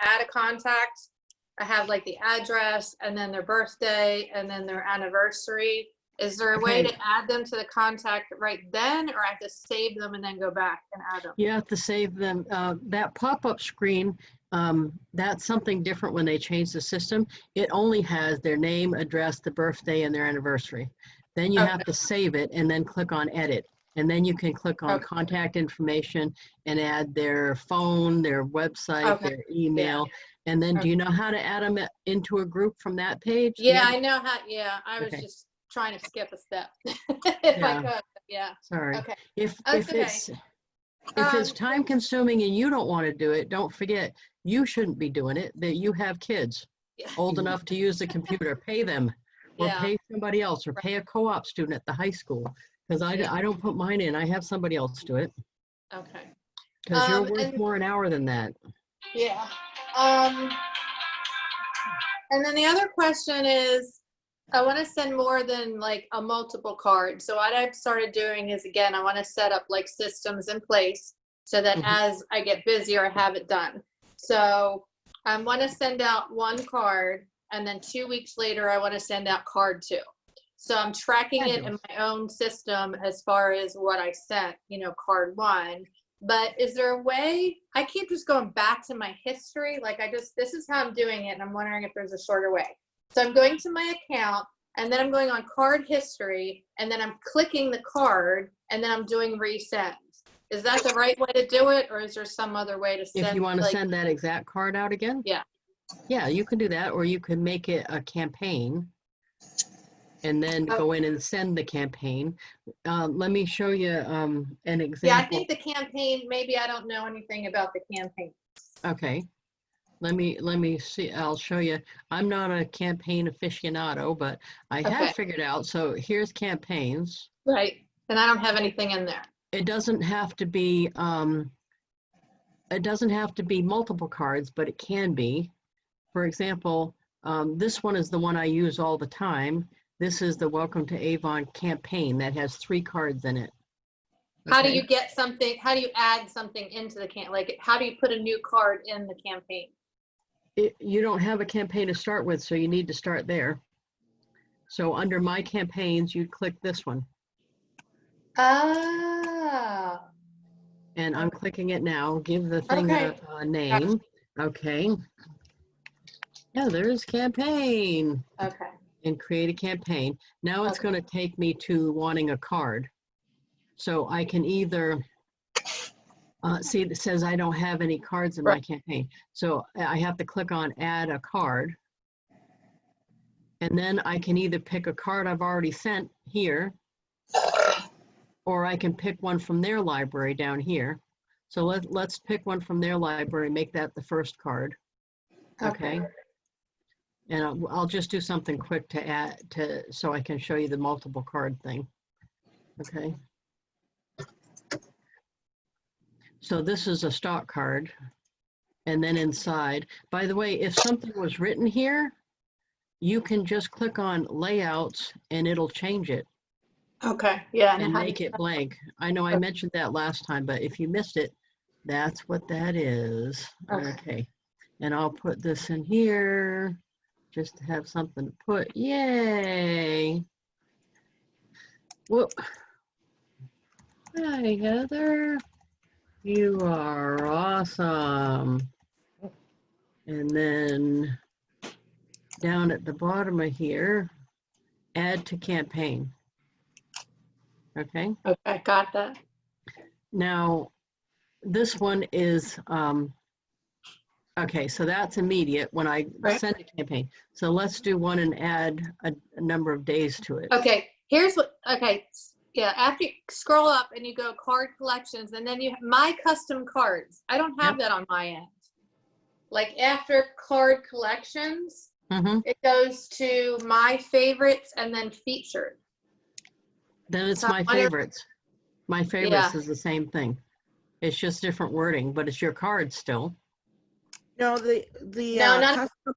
add a contact, I have like the address and then their birthday and then their anniversary. Is there a way Okay. to add them to the contact right then, or I have to save them and then go back and add them? You have to save them. That pop-up screen, that's something different when they change the system. It only has their name, address, the birthday, and their anniversary. Then you have to save it and then click on edit. And then you can click on contact information and add their phone, their website, their email. And then do you know how to add them into a group from that page? Yeah, I know how. Yeah, I was just trying to skip a step if I could. Yeah. Sorry. Okay. If Okay. it's time consuming and you don't want to do it, don't forget, you shouldn't be doing it, that you have kids old enough to use the computer. Pay them, or pay somebody else, or pay a co-op student at the high school. Because I don't put mine in. I have somebody else do it. Okay. Because you're worth more an hour than that. Yeah. And then the other question is, I want to send more than like a multiple card. So what I've started doing is, again, I want to set up like systems in place so that as I get busier, I have it done. So I want to send out one card, and then 2 weeks later, I want to send out card 2. So I'm tracking it in my own system as far as what I sent, card 1. But is there a way, I keep just going back to my history. Like this is how I'm doing it. And I'm wondering if there's a shorter way. So I'm going to my account, and then I'm going on card history, and then I'm clicking the card, and then I'm doing resend. Is that the right way to do it? Or is there some other way to send? If you want to send that exact card out again? Yeah. Yeah, you can do that, or you can make it a campaign and then go in and send the campaign. Let me show you an example. Yeah, I think the campaign, maybe I don't know anything about the campaign. Okay. Let me see. I'll show you. I'm not a campaign aficionado, but I have figured out. So here's campaigns. Right. And I don't have anything in there. It doesn't have to be multiple cards, but it can be. For example, this one is the one I use all the time. This is the Welcome to Avon campaign that has 3 cards in it. How do you get something? How do you add something into the like? How do you put a new card in the campaign? You don't have a campaign to start with, so you need to start there. So under My Campaigns, you'd click this one. Ah. And I'm clicking it now. Give the thing a name. Okay. Yeah, there's campaign. Okay. And create a campaign. Now it's going to take me to wanting a card. So I can either, see, it says I don't have any cards in my campaign. So I have to click on add a card. And then I can either pick a card I've already sent here, or I can pick one from their library down here. So let's pick one from their library, make that the first card. Okay. And I'll just do something quick to add so I can show you the multiple card thing. Okay. So this is a stock card. And then inside, by the way, if something was written here, you can just click on layouts and it'll change it. Okay. Yeah. And make it blank. I know I mentioned that last time, but if you missed it, that's what that is. Okay. And I'll put this in here just to have something to put. Yay. Whoop. Hi, Heather. You are awesome. And then down at the bottom of here, add to campaign. Okay. Okay, got that. Now, this one is, okay, so that's immediate when I send a campaign. So let's do one and add a number of days to it. Okay, here's what, yeah, after you scroll up and you go card collections, and then you have my custom cards. I don't have that on my end. Like after card collections, it goes to my favorites and then featured. Then it's my favorites. My favorites is the same thing. It's just different wording, but it's your cards still. No,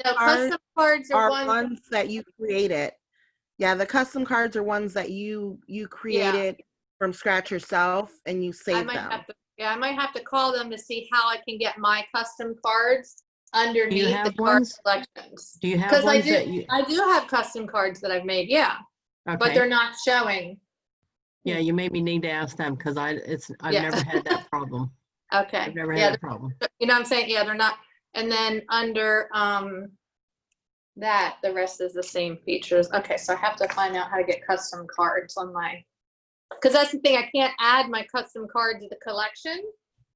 custom cards are ones that you created. Yeah, the custom cards are ones that you created from scratch yourself, and you save them. I might have to call them to see how I can get my custom cards underneath the have card ones? selections. Do you have Because ones that you, I do have custom cards that I've made, yeah, but okay. they're not showing. Yeah, you maybe need to ask them because I've Yeah. never had that problem. Okay. I've never Yeah, had that problem. you know what I'm saying? Yeah, they're not. And then under that, the rest is the same features. Okay, so I have to find out how to get custom cards on my, because that's the thing, I can't add my custom card to the collection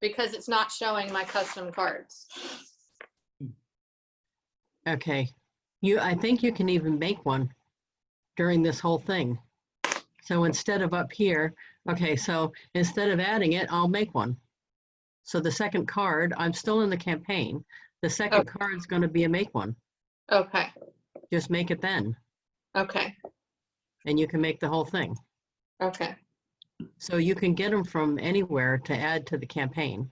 because it's not showing my custom cards. Okay. I think you can even make one during this whole thing. So instead of up here, okay, so instead of adding it, I'll make one. So the second card, I'm still in the campaign. The second card is going to be a make one. Okay. Just make it then, Okay. and you can make the whole thing. Okay. So you can get them from anywhere to add to the campaign,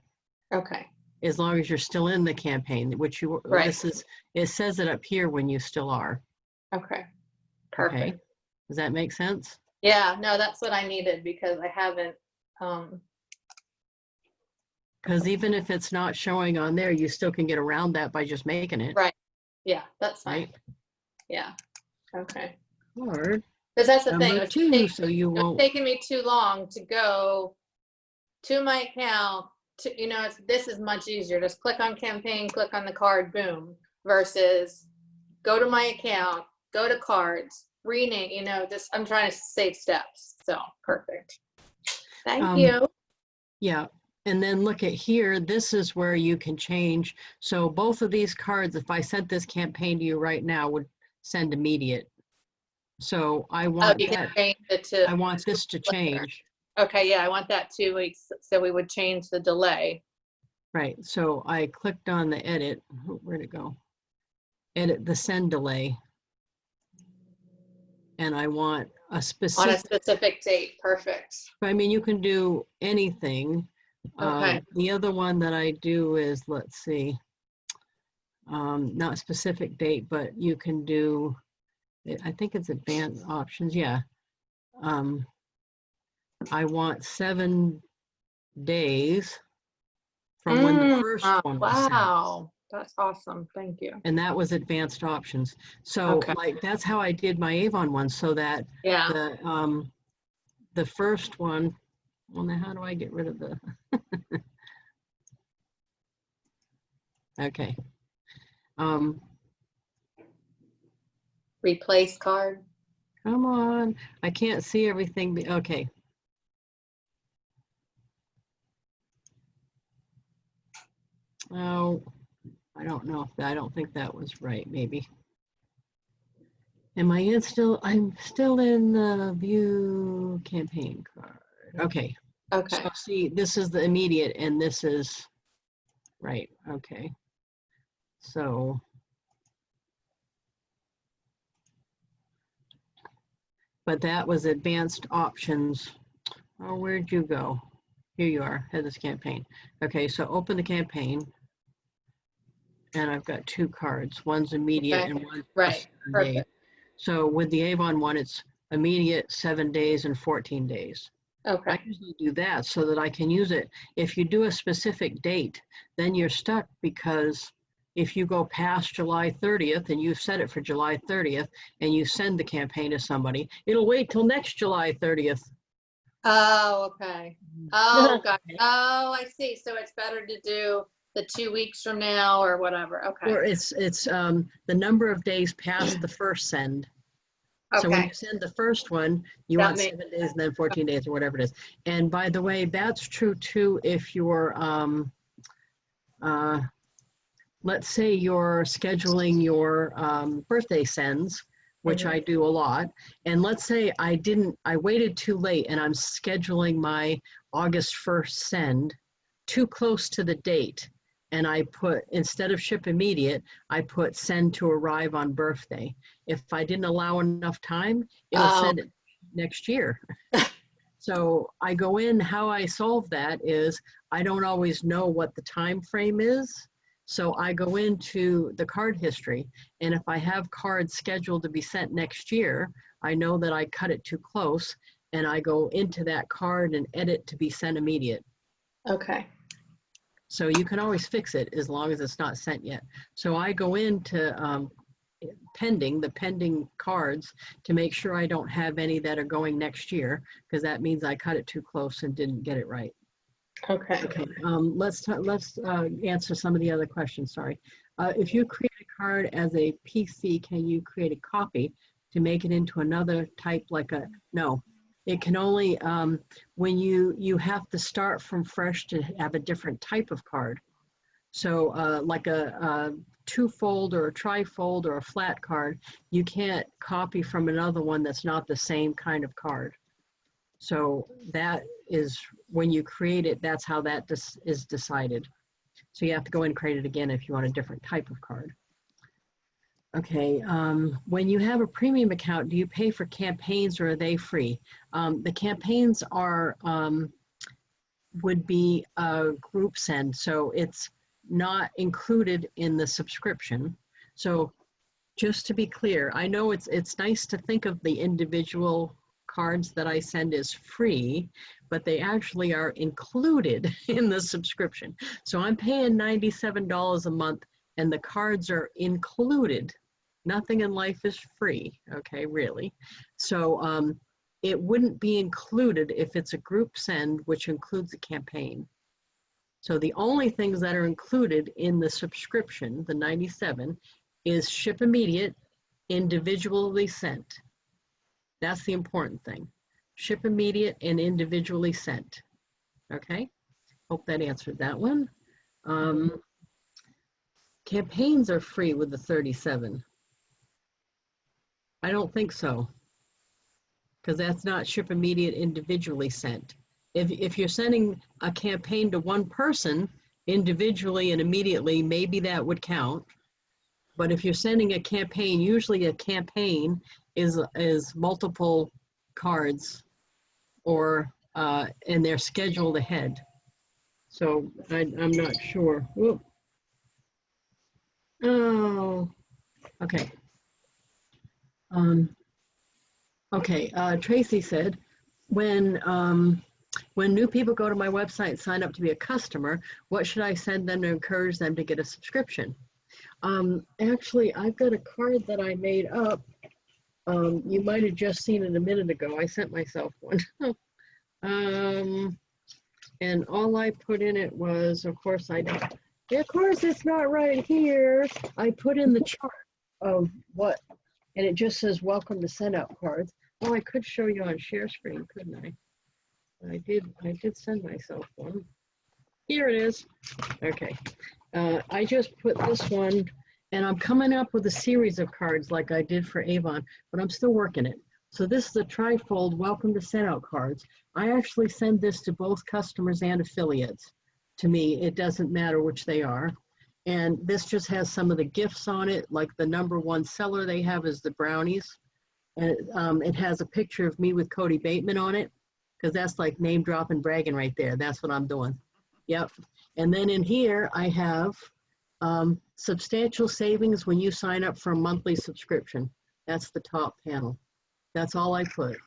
Okay. as long as you're still in the campaign, which you, Right. it says it up here when you still are. Okay. Perfect. Okay. Does that make sense? Yeah, no, that's what I needed because I haven't, Because even if it's not showing on there, you still can get around that by just making it. right. Yeah, that's fine. Right. Yeah. Okay. Card Because that's the thing. number 2, so you It was won't. taking me too long to go to my account to, this is much easier. Just click on campaign, click on the card, boom, versus go to my account, go to cards, rename, I'm trying to save steps. So perfect. Thank you. Yeah. And then look at here, this is where you can change. So both of these cards, if I sent this campaign to you right now, would send immediate. So I want you that. can change it to. I want this to change. Okay, yeah, I want that 2 weeks. So we would change the delay. Right. So I clicked on the edit. Where'd it go? Edit the send delay. And I want a specific. On a specific date. Perfect. I mean, you can do anything. Okay. The other one that I do is, let's see, not specific date, but you can do, I think it's advanced options. Yeah. I want 7 days from when the first one was sent. Wow. That's awesome. Thank you. And that was advanced options. So like, that's how I did my Avon one, so that the first one, well, now how do I get rid of the, okay. Replace card. Come on, I can't see everything. Okay. Oh, I don't know. I don't think that was right, maybe. Am I in still? I'm still in the view campaign card. Okay. Okay. So see, this is the immediate and this is, right, okay. So. But that was advanced options. Oh, where'd you go? Here you are, head this campaign. Okay, so open the campaign. And I've got 2 cards. One's immediate and one's right. 7 days. So with the Avon one, it's immediate, 7 days, and 14 days. Okay. I usually do that so that I can use it. If you do a specific date, then you're stuck, because if you go past July 30th and you set it for July 30th and you send the campaign to somebody, it'll wait till next July 30th. Oh, okay. Oh, God. Oh, I see. So it's better to do the 2 weeks from now or whatever. Okay. Or it's the number of days past the first send. So when you send the first one, you want 7 days and then 14 days or whatever it is. And by the way, that's true too if you're, let's say you're scheduling your birthday sends, which I do a lot. And let's say I waited too late and I'm scheduling my August 1st send too close to the date. And I put, instead of ship immediate, I put send to arrive on birthday. If I didn't allow enough time, it'll send it next year. So I go in, how I solve that is I don't always know what the time frame is. So I go into the card history, and if I have cards scheduled to be sent next year, I know that I cut it too close, and I go into that card and edit to be sent immediate. Okay. So you can always fix it as long as it's not sent yet. So I go into the pending cards to make sure I don't have any that are going next year, because that means I cut it too close and didn't get it right. Okay. Okay, let's answer some of the other questions, sorry. If you create a card as a PC, can you create a copy to make it into another type like a, no. It can only, when you have to start from fresh to have a different type of card. So like a two-fold or a tri-fold or a flat card, you can't copy from another one that's not the same kind of card. So that is, when you create it, that's how that is decided. So you have to go and create it again if you want a different type of card. Okay, when you have a premium account, do you pay for campaigns or are they free? The campaigns are, would be a group send, so it's not included in the subscription. So just to be clear, I know it's nice to think of the individual cards that I send as free, but they actually are included in the subscription. So I'm paying $97 a month and the cards are included. Nothing in life is free, okay, really. So it wouldn't be included if it's a group send, which includes a campaign. So the only things that are included in the subscription, the 97, is ship immediate, individually sent. That's the important thing. Ship immediate and individually sent. Okay, hope that answered that one. Campaigns are free with the 37. I don't think so, because that's not ship immediate individually sent. If you're sending a campaign to one person individually and immediately, maybe that would count. But if you're sending a campaign, usually a campaign is multiple cards, or and they're scheduled ahead. So I'm not sure. Whoop. Oh, okay. Okay, Tracy said, when new people go to my website and sign up to be a customer, what should I send them to encourage them to get a subscription? Actually, I've got a card that I made up. You might have just seen it a minute ago. I sent myself one. And all I put in it was, of course, it's not right here. I put in the chart of what, and it just says, welcome to send out cards. Well, I could show you on share screen, couldn't I? I did send myself one. Here it is. Okay. I just put this one, and I'm coming up with a series of cards like I did for Avon, but I'm still working it. So this is a trifold welcome to send out cards. I actually send this to both customers and affiliates. To me, it doesn't matter which they are. And this just has some of the gifts on it, like the #1 seller they have is the brownies. And it has a picture of me with Cody Bateman on it, because that's like name dropping bragging right there. That's what I'm doing. Yep. And then in here, I have substantial savings when you sign up for a monthly subscription. That's the top panel. That's all I put.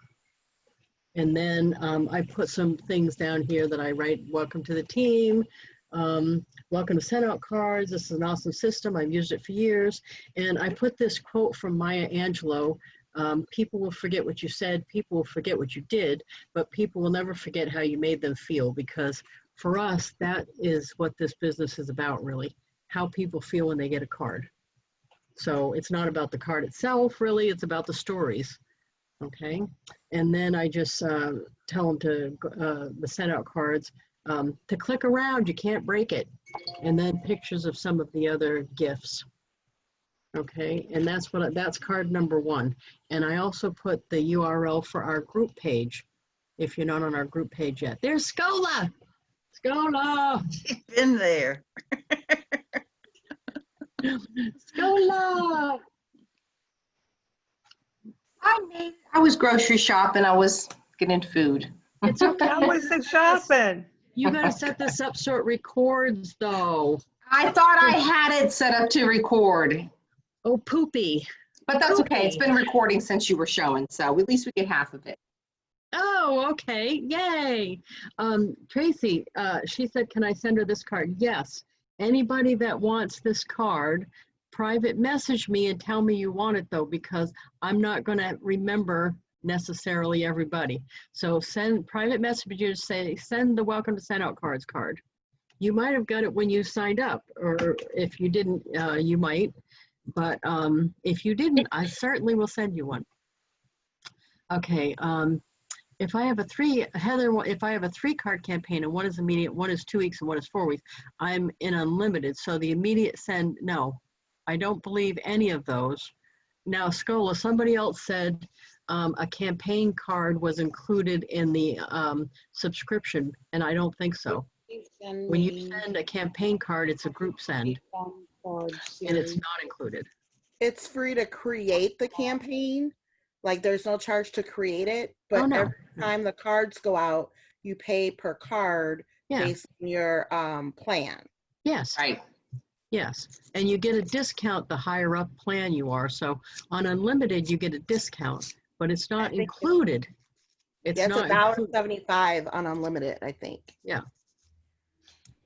And then I put some things down here that I write, welcome to the team, welcome to send out cards. This is an awesome system. I've used it for years. And I put this quote from Maya Angelou. People will forget what you said, people will forget what you did, but people will never forget how you made them feel, because for us, that is what this business is about, really, how people feel when they get a card. So it's not about the card itself, really, it's about the stories, okay? And then I just tell them to, the send out cards, to click around, you can't break it. And then pictures of some of the other gifts. Okay, and that's card #1. And I also put the URL for our group page, if you're not on our group page yet. There's Scola! Scola! She's been there. Scola! I was grocery shopping. I was getting food. It's okay. How was the shopping? You gotta set this up so it records, though. I thought I had it set up to record, Oh, poopy. but that's okay. It's been recording since you were showing, so at least we get half of it. Oh, okay. Yay. Tracy, she said, can I send her this card? Yes. Anybody that wants this card, private message me and tell me you want it though, because I'm not going to remember necessarily everybody. So send private messages, say, send the welcome to send out cards card. You might have got it when you signed up, or if you didn't, you might. But if you didn't, I certainly will send you one. Okay. If I have a Heather, if I have a 3-card campaign and one is immediate, one is 2 weeks and one is 4 weeks, I'm in unlimited. So the immediate send, no, I don't believe any of those. Now, Scola, somebody else said a campaign card was included in the subscription, and I don't think so. When you send a campaign card, it's a group send, and it's not included. It's free to create the campaign. Like there's no charge to create it, but Oh, no. every time the cards go out, you pay per card based on your plan. Yes. Right. Yes. And you get a discount the higher up plan you are. So on unlimited, you get a discount, but it's not included. It's not $1.75 on unlimited, I think. Yeah.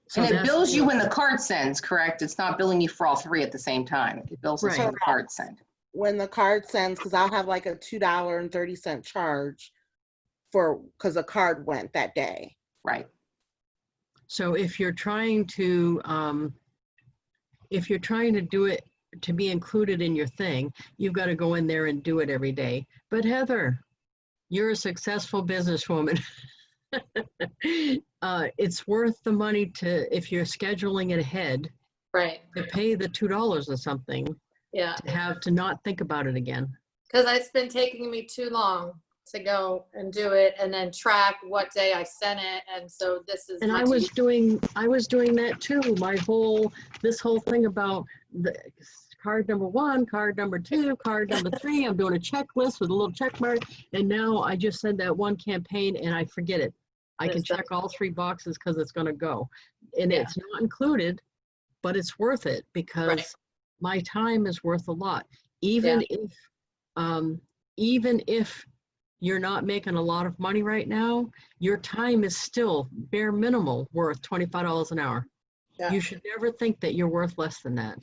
So and it bills you when the card sends, correct? It's not billing you for all 3 at the same time. It bills us when the card sends. When the card sends, because I'll have like a $2.30 charge because the card went that day. Right. So if you're trying to do it to be included in your thing, you've got to go in there and do it every day. But Heather, you're a successful businesswoman. It's worth the money if you're scheduling it ahead, Right. to pay the $2 or something. Yeah. To not think about it again. Because it's been taking me too long to go and do it and then track what day I sent it. And so this is. And I was doing that too. This whole thing about the card number 1, card number 2, card number 3. I'm doing a checklist with a little check mark. And now I just send that one campaign and I forget it. I can check all 3 boxes because it's going to go. And it's not included, but it's worth it because my time is worth a lot. Even if you're not making a lot of money right now, your time is still bare minimal worth $25 an hour. Yeah. You should never think that you're worth less than that.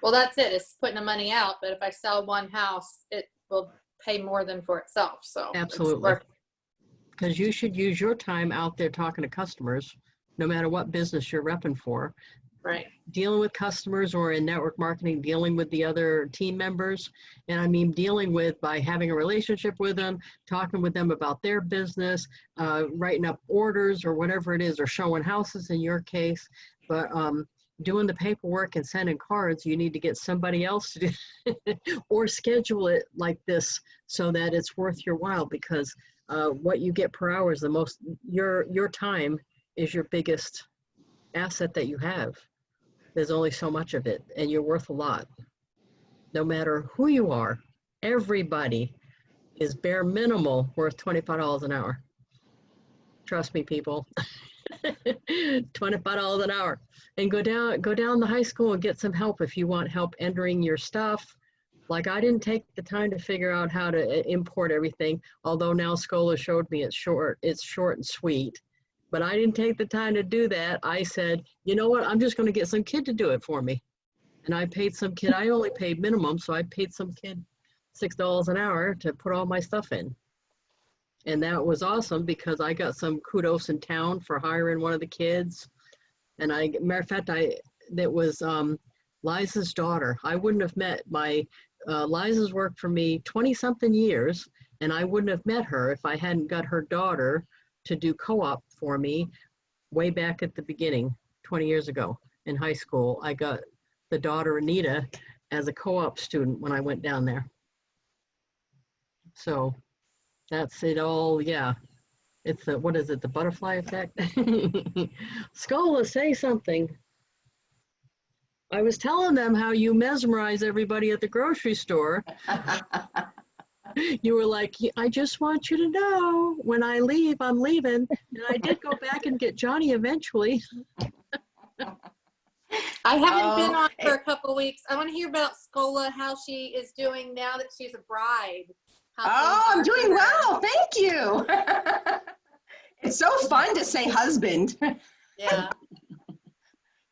Well, that's it. It's putting the money out. But if I sell one house, it will pay more than for itself. So absolutely. Because you should use your time out there talking to customers, no matter what business you're repping for. Right. Dealing with customers or in network marketing, dealing with the other team members. And I mean, dealing with by having a relationship with them, talking with them about their business, writing up orders or whatever it is, or showing houses in your case. But doing the paperwork and sending cards, you need to get somebody else to do or schedule it like this so that it's worth your while, because what you get per hour is the most, your time is your biggest asset that you have. There's only so much of it, and you're worth a lot. No matter who you are, everybody is bare minimal worth $25 an hour. Trust me, people. $25 an hour. And go down the high school and get some help if you want help entering your stuff. Like I didn't take the time to figure out how to import everything, although now Scola showed me it's short and sweet. But I didn't take the time to do that. I said, you know what, I'm just going to get some kid to do it for me. And I paid some kid, I only paid minimum, so I paid some kid $6 an hour to put all my stuff in. And that was awesome because I got some kudos in town for hiring one of the kids. And matter of fact, that was Liza's daughter. I wouldn't have met Liza's worked for me 20-something years, and I wouldn't have met her if I hadn't got her daughter to do co-op for me way back at the beginning, 20 years ago in high school. I got the daughter, Anita, as a co-op student when I went down there. So that's it all, yeah. It's what is it, the butterfly effect? Scola, say something. I was telling them how you mesmerize everybody at the grocery store. You were like, I just want you to know when I leave, I'm leaving. And I did go back and get Johnny eventually. I haven't been on for a couple of weeks. I want to hear about Scola, how she is doing now that she's a bride. Oh, I'm doing well. Thank you. It's so fun to say husband. Yeah.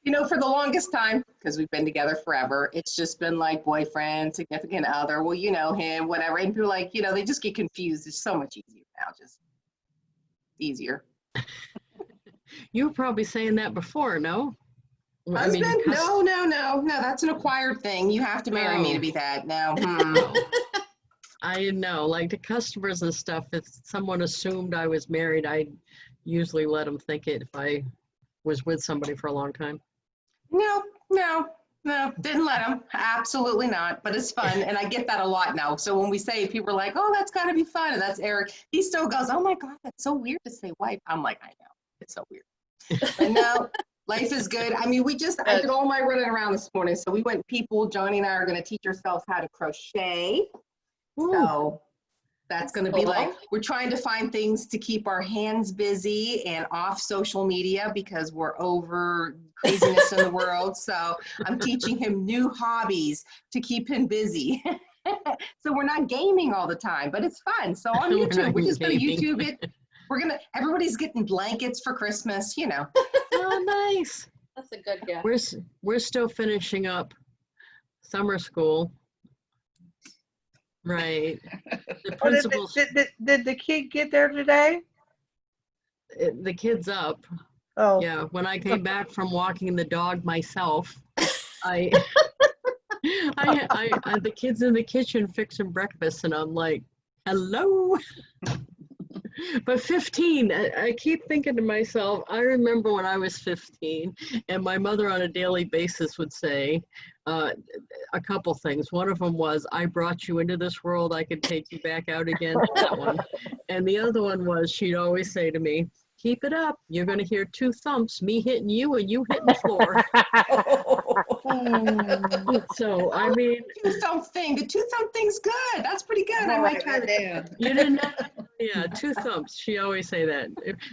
You know, for the longest time, because we've been together forever, it's just been like boyfriend, significant other. Well, you know him, whatever. And people like, they just get confused. It's so much easier now, just easier. You were probably saying that before, no? I mean, Husband? No. That's an acquired thing. You have to marry me to be that. No. I know, like the customers and stuff, if someone assumed I was married, I usually let them think it if I was with somebody for a long time. No. Didn't let him. Absolutely not. But it's fun. And I get that a lot now. So when we say, people are like, oh, that's got to be fun. And that's Eric. He still goes, oh my God, that's so weird to say wife. I'm like, I know. It's so weird. But no, life is good. I mean, I did all my running around this morning. So we went Johnny and I are going to teach ourselves how to crochet. Ooh. So that's going to be cool. like, we're trying to find things to keep our hands busy and off social media because we're over craziness in the world. So I'm teaching him new hobbies to keep him busy. So we're not gaming all the time, but it's fun. So on YouTube, we're just going to YouTube it. Everybody's getting blankets for Christmas, Oh, nice. That's a good gift. We're still finishing up summer school. Right. The principals, Did the kid get there today? the kid's up. Oh, Yeah. When I came back from walking the dog myself, the kid's in the kitchen fixing breakfast and I'm like, hello. But 15, I keep thinking to myself, I remember when I was 15 and my mother on a daily basis would say a couple things. One of them was, I brought you into this world, I could take you back out again, that one. And the other one was, she'd always say to me, keep it up, you're going to hear 2 thumps, me hitting you and you hitting the floor. So, I mean. 2 thump thing. The 2 thump thing's good. That's pretty good. I might try that. You didn't know? Yeah, 2 thumps. She always say that.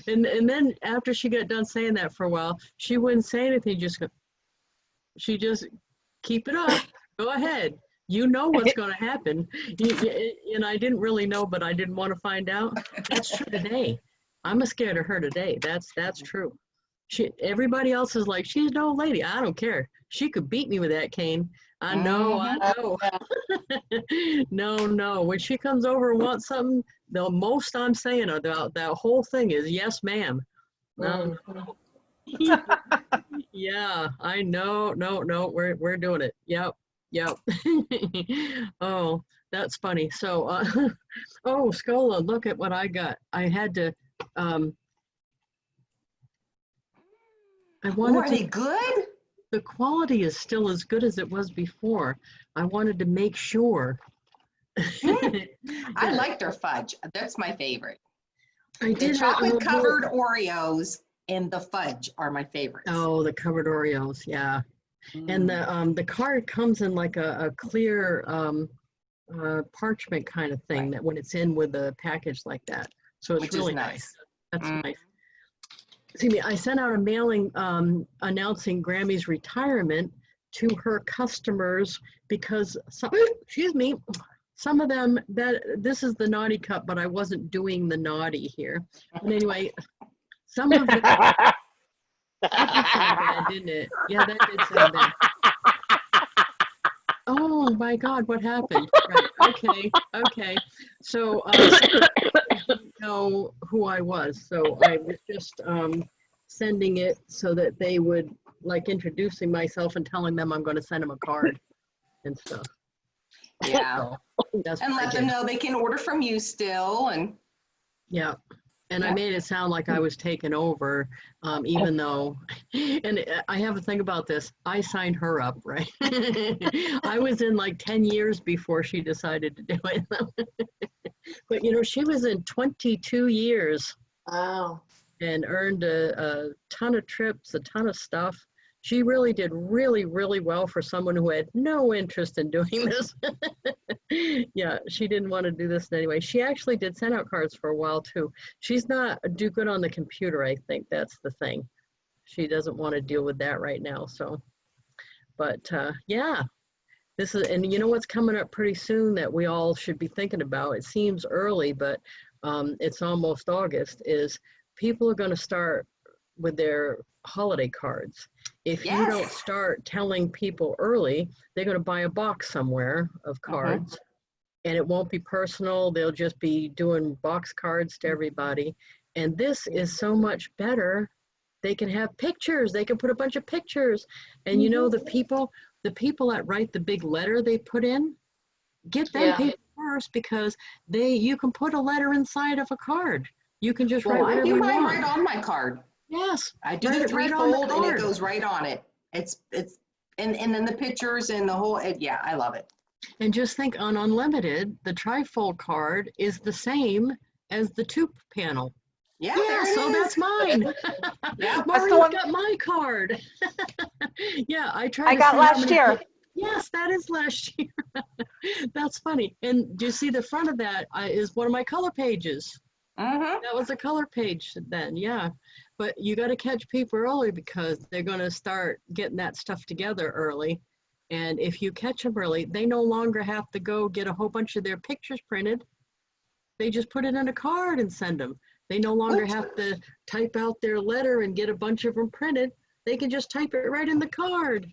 And then after she got done saying that for a while, she wouldn't say anything. She just keep it up. Go ahead. You know what's going to happen. And I didn't really know, but I didn't want to find out. That's true today. I'm scared of her today. That's true. Everybody else is like, she's no lady. I don't care. She could beat me with that cane. I know. No. When she comes over and wants something, the most I'm saying about that whole thing is, yes, ma'am. No. Yeah, I know. No, we're doing it. Yep. Oh, that's funny. So, oh, Scola, look at what I got. I had to, Are they good? The quality is still as good as it was before. I wanted to make sure. I like their fudge. That's my favorite. The chocolate covered Oreos and the fudge are my favorites. Oh, the covered Oreos, yeah. And the card comes in like a clear parchment kind of thing, that when it's in with the package like that. So it's really nice. That's nice. See me, I sent out a mailing announcing Grammy's retirement to her customers because some of them, this is the naughty cup, but I wasn't doing the naughty here. But anyway, some of them, that did sound bad, didn't it? Yeah, that did sound bad. Oh my God, what happened? Right, okay. So, didn't know who I was, so I was just sending it so that they would, like, introducing myself and telling them I'm going to send them a card and stuff. Yeah. So, and let them know they can order from you still. And yeah. And I made it sound like I was taking over, even though, and I have a thing about this, I signed her up, right? I was in like 10 years before she decided to do it. But, she was in 22 years. Wow. And earned a ton of trips, a ton of stuff. She really did really, really well for someone who had no interest in doing this. Yeah, she didn't want to do this anyway. She actually did send out cards for a while too. She's not do good on the computer, I think. That's the thing. She doesn't want to deal with that right now. So, but yeah, This is, and you know what's coming up pretty soon that we all should be thinking about? It seems early, but it's almost August, is people are going to start with their holiday cards. If you don't Yes. start telling people early, they're going to buy a box somewhere of cards, and it won't be personal. They'll just be doing box cards to everybody. And this is so much better. They can have pictures. They can put a bunch of pictures. And you know, the people that write the big letter they put in, get them Yeah. paid first, because you can put a letter inside of a card. You can just write Well, I whatever do you mine want. right on my card. Yes. I do write the it right on the threefold and it card. goes right on it. It's and then the pictures and the whole, yeah, I love it. And just think, on Unlimited, the trifold card is the same as the 2-panel. Yeah, Yeah, there it so is. that's mine. Yeah. Mario's the one- got my card. Yeah, I tried I to got see how last many year. Yes, that is last year. That's funny. And do you see the front of that is one of my color pages. Mm-hmm. That was a color page then, yeah. But you got to catch people early, because they're going to start getting that stuff together early. And if you catch them early, they no longer have to go get a whole bunch of their pictures printed. They just put it in a card and send them. They no longer have to type out their letter and get a bunch of them printed. They can just type it right in the card.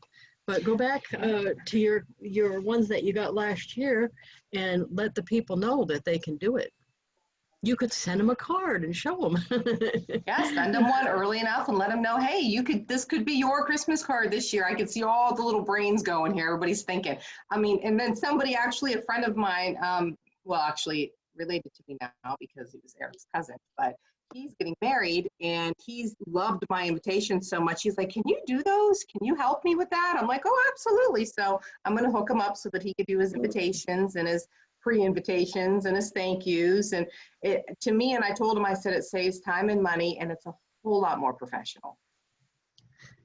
But go back to your ones that you got last year and let the people know that they can do it. You could send them a card and show them. Yeah, send them one early enough and let them know, hey, this could be your Christmas card this year. I could see all the little brains going here. Everybody's thinking. I mean, and then somebody, actually, a friend of mine, well, actually related to me now because he was Eric's cousin, but he's getting married and he's loved my invitation so much. He's like, can you do those? Can you help me with that? I'm like, oh, absolutely. So I'm going to hook him up so that he could do his invitations and his pre-invitations and his thank yous. And to me, and I told him, I said, it saves time and money and it's a whole lot more professional.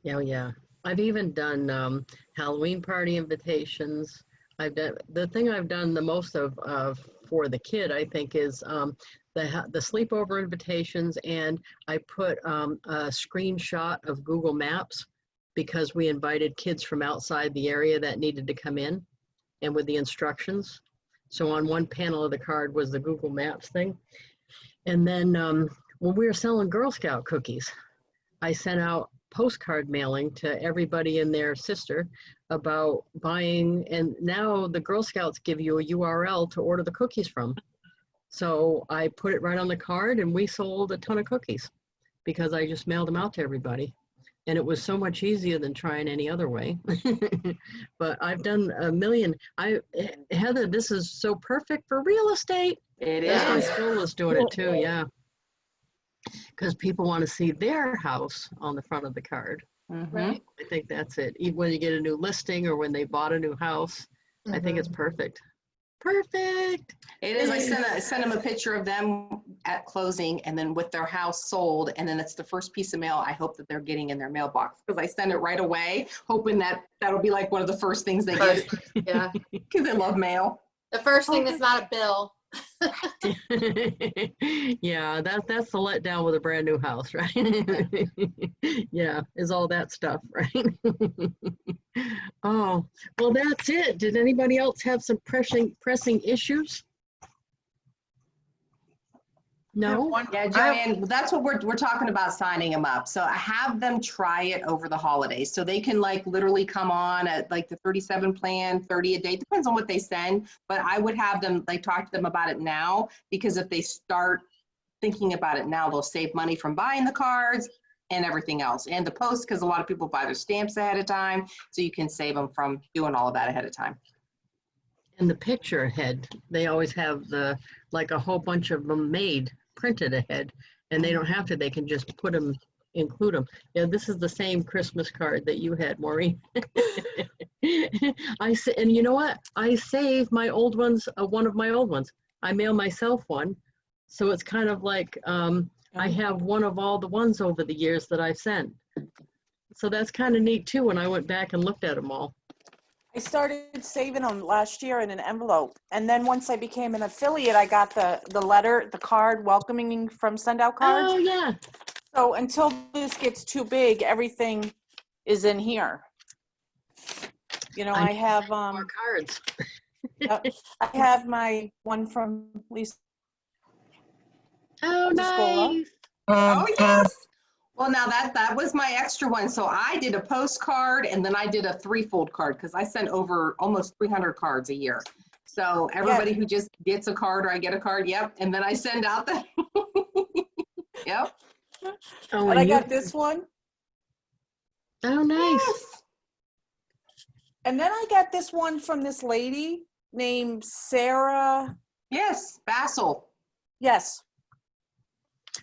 Yeah. I've even done Halloween party invitations. The thing I've done the most of for the kid, I think, is the sleepover invitations, and I put a screenshot of Google Maps, because we invited kids from outside the area that needed to come in, and with the instructions. So on one panel of the card was the Google Maps thing. And then when we were selling Girl Scout cookies, I sent out postcard mailing to everybody and their sister about buying, and now the Girl Scouts give you a URL to order the cookies from. So I put it right on the card, and we sold a ton of cookies because I just mailed them out to everybody. And it was so much easier than trying any other way. But I've done a million. Heather, this is so perfect for real estate. It That's why is. Phil was doing it too, yeah. Because people want to see their house on the front of the card. Right. I think that's it. Even when you get a new listing or when they bought a new house, I think it's perfect. Perfect. It is. I sent them a picture of them at closing and then with their house sold. And then it's the first piece of mail I hope that they're getting in their mailbox, because I send it right away, hoping that that'll be like one of the first things they get, Yeah. because they love mail. The first thing that's not a bill. Yeah, that's the letdown with a brand new house, right? Yeah, is all that stuff, right? Oh, well, that's it. Did anybody else have some pressing issues? No? Yeah, Joanne, that's what we're talking about, signing them up. So I have them try it over the holidays. So they can like literally come on at like the 37 plan, 30 a day, depends on what they send. But I would have them like talk to them about it now, because if they start thinking about it now, they'll save money from buying the cards and everything else. And the post, because a lot of people buy their stamps ahead of time. So you can save them from doing all of that ahead of time. And the picture ahead, they always have like a whole bunch of them printed ahead, and they don't have to, they can just include them. Yeah, this is the same Christmas card that you had, Maureen. And you know what? I save my old ones, one of my old ones. I mail myself one. So it's kind of like I have one of all the ones over the years that I've sent. So that's kind of neat too, when I went back and looked at them all. I started saving them last year in an envelope. And then once I became an affiliate, I got the letter, the card welcoming from Send Out Cards. Oh, yeah. So until this gets too big, everything is in here. You know, I I have, More cards. I have my one from Lisa Oh, Scola. nice. Oh, yes. Well, now that was my extra one. So I did a postcard and then I did a threefold card because I sent over almost 300 cards a year. So everybody who just gets a card or I get a card, yep. And then I send out the, yep. Oh, And I you- got this one. Oh, nice. Yes. And then I got this one from this lady named Sarah. Yes, Basil. Yes.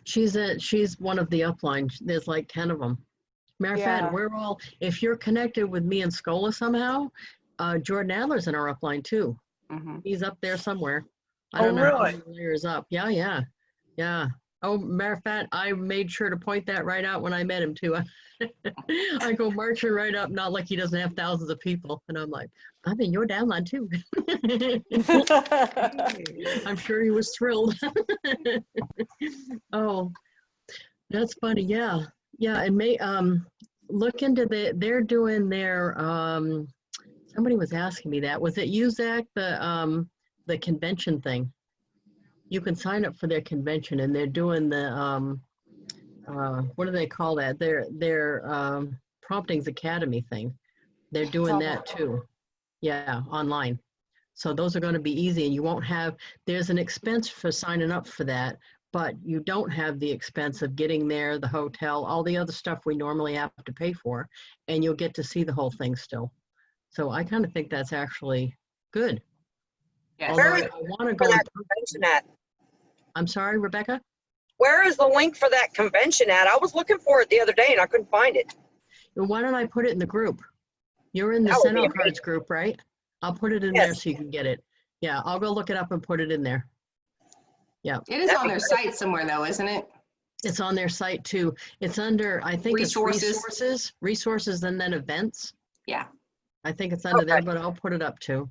She's one of the upline. There's like 10 of them. Matter of fact, Yeah. we're all, if you're connected with me and Scola somehow, Jordan Adler's in our upline too. Mm-hmm. He's up there somewhere. I Oh, don't know how really? many layers up. Yeah. Oh, matter of fact, I made sure to point that right out when I met him too. I go marching right up, not like he doesn't have thousands of people. And I'm like, I'm in your downline too. I'm sure he was thrilled. Oh, that's funny. Yeah. And look into they're doing their, somebody was asking me that. Was it UZAC, the convention thing? You can sign up for their convention and they're doing the, what do they call that? Their Promptings Academy thing. They're doing that too. Yeah, online. So those are going to be easy and you won't have, there's an expense for signing up for that, but you don't have the expense of getting there, the hotel, all the other stuff we normally have to pay for, and you'll get to see the whole thing still. So I kind of think that's actually good. Yes. Although Where is I want to for go. that convention at? I'm sorry, Rebecca? Where is the link for that convention at? I was looking for it the other day and I couldn't find it. Well, why don't I put it in the group? You're in the That would be Send Out Cards group, right? I'll put it in there so you can get it. Yeah, I'll go look it up and put it in there. Yeah. It is on their site somewhere though, isn't it? It's on their site too. It's under, I think Resources. it's resources and then events. Yeah. I think it's under there, Okay. but I'll put it up too.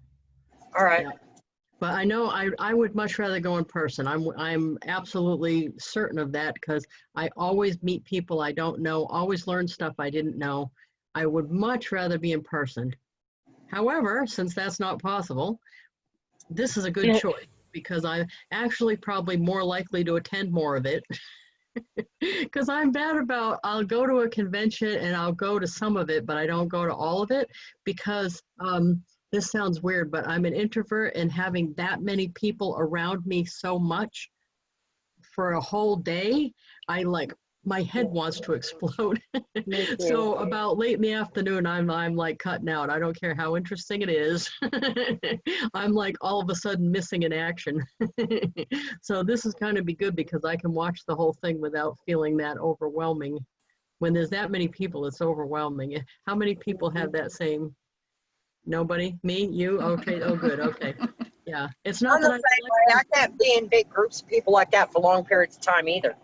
All right. Yeah. But I know I would much rather go in person. I'm absolutely certain of that because I always meet people I don't know, always learn stuff I didn't know. I would much rather be in person. However, since that's not possible, this is a good choice because I'm actually probably more likely to attend more of it. Because I'm bad about, I'll go to a convention and I'll go to some of it, but I don't go to all of it because this sounds weird, but I'm an introvert and having that many people around me so much for a whole day, my head wants to explode. So about late in the afternoon, I'm like cutting out. I don't care how interesting it is. I'm like all of a sudden missing in action. So this is kind of be good because I can watch the whole thing without feeling that overwhelming. When there's that many people, it's overwhelming. How many people have that same? Nobody? Me? You? Okay. Oh, good. Okay. Yeah. It's not I'm that the same way. I can't be in big groups of people like that for long periods of time either.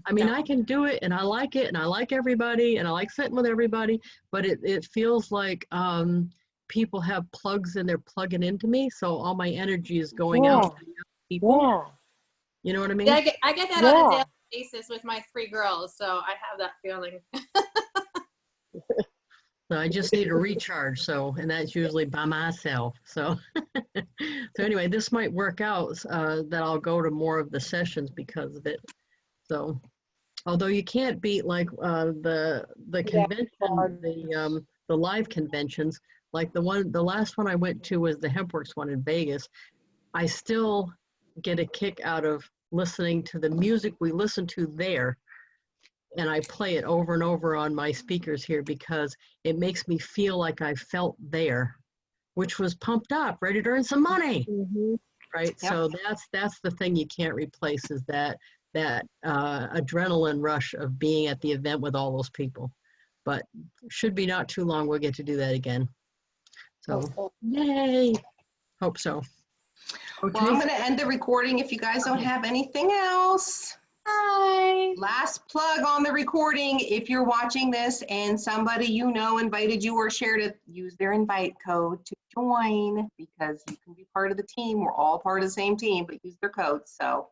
I mean, I can do it and I like it and I like everybody and I like sitting with everybody, but it feels like people have plugs and they're plugging into me. So all my energy is going out to the other people. You know what I mean? Yeah, I get that on a daily basis with my 3 girls, so I have that feeling. So I just need a recharge. So, and that's usually by myself. So, so anyway, this might work out that I'll go to more of the sessions because of it. So, although you can't beat like the convention, the live conventions, like the last one I went to was the Hempworks one in Vegas. I still get a kick out of listening to the music we listen to there. And I play it over and over on my speakers here because it makes me feel like I felt there, which was pumped up, ready to earn some money, right? Yep. So that's the thing you can't replace is that adrenaline rush of being at the event with all those people. But should be not too long, we'll get to do that again. So yay, hope so. Okay. Well, I'm going to end the recording if you guys don't have anything else. Hi. Last plug on the recording. If you're watching this and somebody you know invited you or shared it, use their invite code to join because you can be part of the team. We're all part of the same team, but use their code. So